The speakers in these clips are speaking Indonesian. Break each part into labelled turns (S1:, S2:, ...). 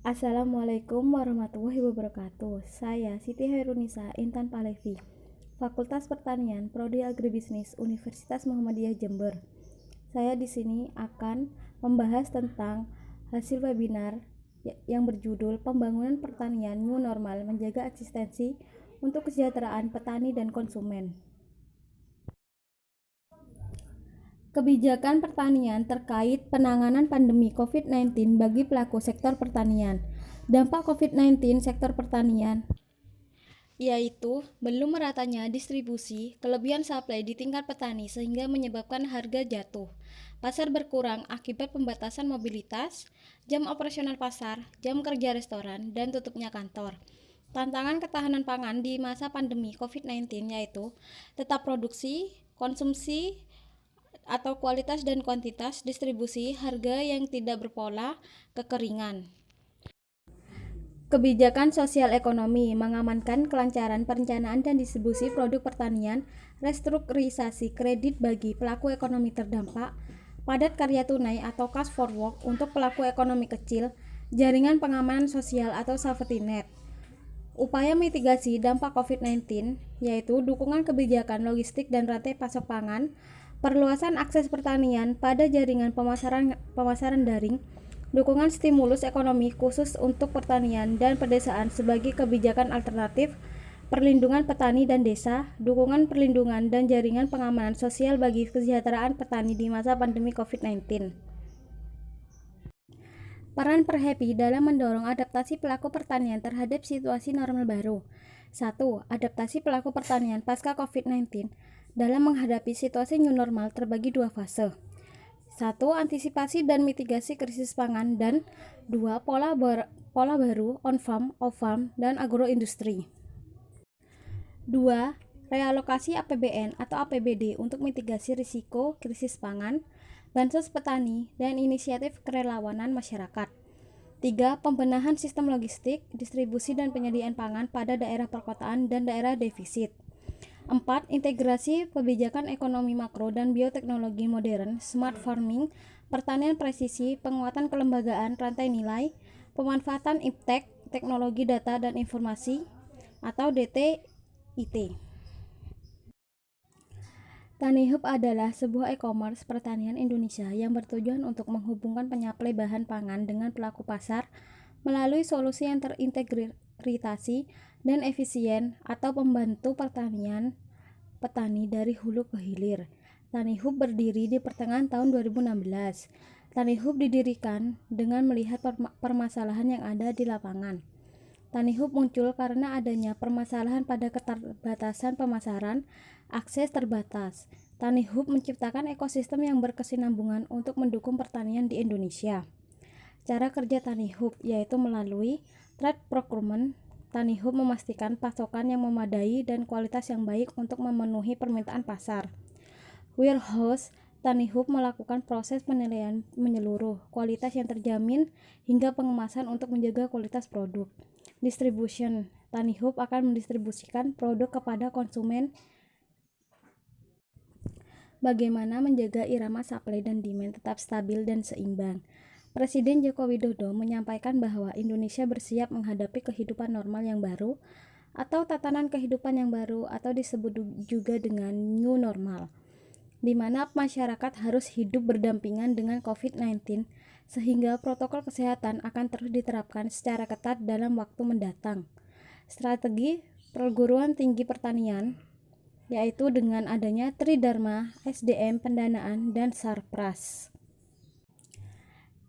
S1: Assalamualaikum warahmatullahi wabarakatuh. Saya Siti Hairunisa Intan Palevi, Fakultas Pertanian, Prodi Agribisnis, Universitas Muhammadiyah Jember. Saya di sini akan membahas tentang hasil webinar yang berjudul Pembangunan Pertanian New Normal Menjaga Eksistensi untuk Kesejahteraan Petani dan Konsumen. Kebijakan pertanian terkait penanganan pandemi COVID-19 bagi pelaku sektor pertanian. Dampak COVID-19 sektor pertanian yaitu belum meratanya distribusi, kelebihan supply di tingkat petani sehingga menyebabkan harga jatuh. Pasar berkurang akibat pembatasan mobilitas, jam operasional pasar, jam kerja restoran, dan tutupnya kantor. Tantangan ketahanan pangan di masa pandemi COVID-19 yaitu tetap produksi, konsumsi, atau kualitas dan kuantitas, distribusi, harga yang tidak berpola, kekeringan. Kebijakan sosial ekonomi mengamankan kelancaran perencanaan dan distribusi produk pertanian, restrukturisasi kredit bagi pelaku ekonomi terdampak, padat karya tunai atau cash for work untuk pelaku ekonomi kecil, jaringan pengamanan sosial atau safety net. Upaya mitigasi dampak COVID-19 yaitu dukungan kebijakan logistik dan rantai pasok pangan, perluasan akses pertanian pada jaringan pemasaran daring, dukungan stimulus ekonomi khusus untuk pertanian dan pedesaan sebagai kebijakan alternatif, perlindungan petani dan desa, dukungan perlindungan dan jaringan pengamanan sosial bagi kesejahteraan petani di masa pandemi COVID-19. Peran Perhepi dalam mendorong adaptasi pelaku pertanian terhadap situasi normal baru. 1. Adaptasi pelaku pertanian pasca COVID-19 dalam menghadapi situasi new normal terbagi dua fase. 1. Antisipasi dan mitigasi krisis pangan, dan 2. Pola baru on-farm, off-farm, dan agroindustri. 2. Realokasi APBN atau APBD untuk mitigasi risiko krisis pangan, bansos petani, dan inisiatif kerelawanan masyarakat. 3. Pembenahan sistem logistik, distribusi, dan penyediaan pangan pada daerah perkotaan dan daerah defisit. 4. Integrasi kebijakan ekonomi makro dan bioteknologi modern, smart farming, pertanian presisi, penguatan kelembagaan rantai nilai, pemanfaatan iptek, teknologi data dan informasi, atau DTIT. TaniHub adalah sebuah e-commerce pertanian Indonesia yang bertujuan untuk menghubungkan penyuplai bahan pangan dengan pelaku pasar melalui solusi yang terintegrasi dan efisien atau pembantu pertanian petani dari hulu ke hilir. TaniHub berdiri di pertengahan tahun 2016. TaniHub didirikan dengan melihat permasalahan yang ada di lapangan. TaniHub muncul karena adanya permasalahan pada keterbatasan pemasaran, akses terbatas. TaniHub menciptakan ekosistem yang berkesinambungan untuk mendukung pertanian di Indonesia. Cara kerja TaniHub yaitu melalui trade procurement. TaniHub memastikan pasokan yang memadai dan kualitas yang baik untuk memenuhi permintaan pasar. Warehouse. TaniHub melakukan proses penilaian menyeluruh, kualitas yang terjamin, hingga pengemasan untuk menjaga kualitas produk. Distribution. TaniHub akan mendistribusikan produk kepada konsumen. Bagaimana menjaga irama supply dan demand tetap stabil dan seimbang. Presiden Joko Widodo menyampaikan bahwa Indonesia bersiap menghadapi kehidupan normal yang baru atau tatanan kehidupan yang baru atau disebut juga dengan new normal, di mana masyarakat harus hidup berdampingan dengan COVID-19 sehingga protokol kesehatan akan terus diterapkan secara ketat dalam waktu mendatang. Strategi perguruan tinggi pertanian yaitu dengan adanya Tridharma, SDM, pendanaan, dan Sarpras.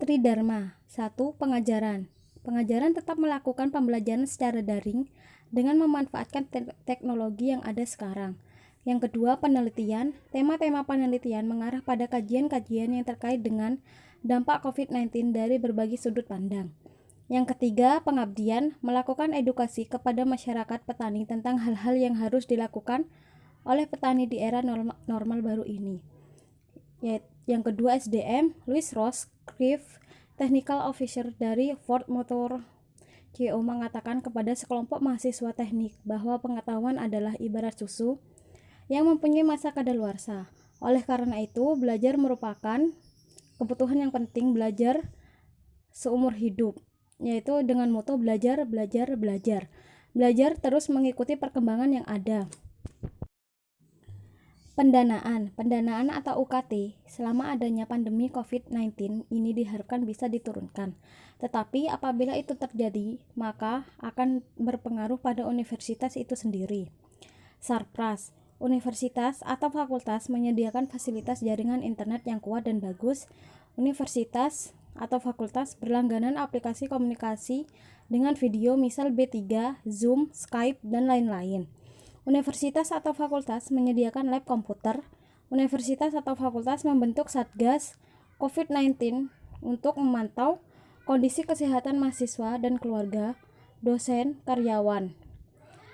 S1: Tridharma. 1. Pengajaran. Pengajaran tetap melakukan pembelajaran secara daring dengan memanfaatkan teknologi yang ada sekarang. Yang kedua, penelitian. Tema-tema penelitian mengarah pada kajian-kajian yang terkait dengan dampak COVID-19 dari berbagai sudut pandang. Yang ketiga, pengabdian. Melakukan edukasi kepada masyarakat petani tentang hal-hal yang harus dilakukan oleh petani di era normal baru ini. Yang kedua, SDM. Louis Ross Cliff, Technical Officer dari Ford Motor Co, mengatakan kepada sekelompok mahasiswa teknik bahwa pengetahuan adalah ibarat susu yang mempunyai masa kadaluarsa. Oleh karena itu, belajar merupakan kebutuhan yang penting, belajar seumur hidup. yaitu dengan moto belajar, belajar, belajar. Belajar terus mengikuti perkembangan yang ada. Pendanaan atau UKT selama adanya pandemi COVID-19 ini diharapkan bisa diturunkan. Tetapi apabila itu terjadi, maka akan berpengaruh pada universitas itu sendiri. Sarpras, universitas atau fakultas menyediakan fasilitas jaringan internet yang kuat dan bagus. Universitas atau fakultas berlangganan aplikasi komunikasi dengan video misal B3, Zoom, Skype, dan lain-lain. Universitas atau fakultas menyediakan lab komputer. Universitas atau fakultas membentuk Satgas COVID-19 untuk memantau kondisi kesehatan mahasiswa dan keluarga, dosen, karyawan.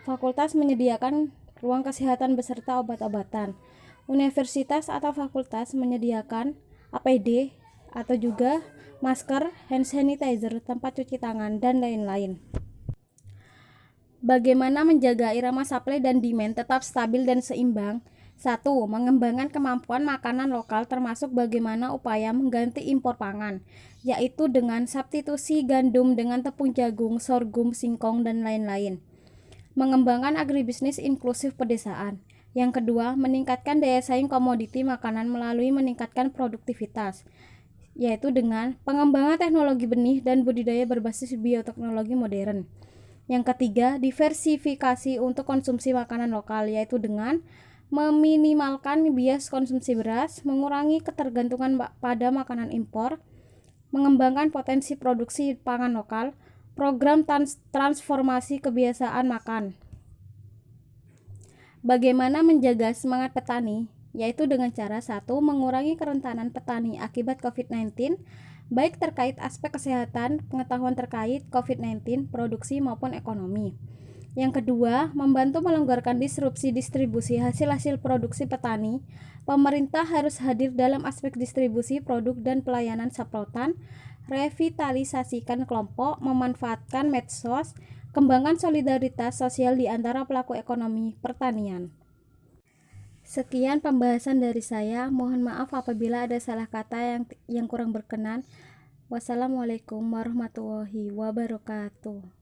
S1: Fakultas menyediakan ruang kesehatan beserta obat-obatan. Universitas atau fakultas menyediakan APD atau juga masker, hand sanitizer, tempat cuci tangan, dan lain-lain. Bagaimana menjaga irama supply dan demand tetap stabil dan seimbang? 1. Mengembangkan kemampuan makanan lokal termasuk bagaimana upaya mengganti impor pangan, yaitu dengan substitusi gandum dengan tepung jagung, sorghum, singkong, dan lain-lain. Mengembangkan agribisnis inklusif pedesaan. Yang kedua, meningkatkan daya saing komoditi makanan melalui meningkatkan produktivitas, yaitu dengan pengembangan teknologi benih dan budidaya berbasis bioteknologi modern. Yang ketiga, diversifikasi untuk konsumsi makanan lokal, yaitu dengan meminimalkan bias konsumsi beras, mengurangi ketergantungan pada makanan impor, mengembangkan potensi produksi pangan lokal, program transformasi kebiasaan makan. Bagaimana menjaga semangat petani? Yaitu dengan cara 1. Mengurangi kerentanan petani akibat COVID-19, baik terkait aspek kesehatan, pengetahuan terkait COVID-19, produksi maupun ekonomi. Yang kedua, membantu melonggarkan disrupsi distribusi hasil-hasil produksi petani. Pemerintah harus hadir dalam aspek distribusi produk dan pelayanan saprotan, revitalisasikan kelompok, memanfaatkan medsos, kembangkan solidaritas sosial di antara pelaku ekonomi pertanian. Sekian pembahasan dari saya. Mohon maaf apabila ada salah kata yang kurang berkenan. Wassalamualaikum warahmatullahi wabarakatuh.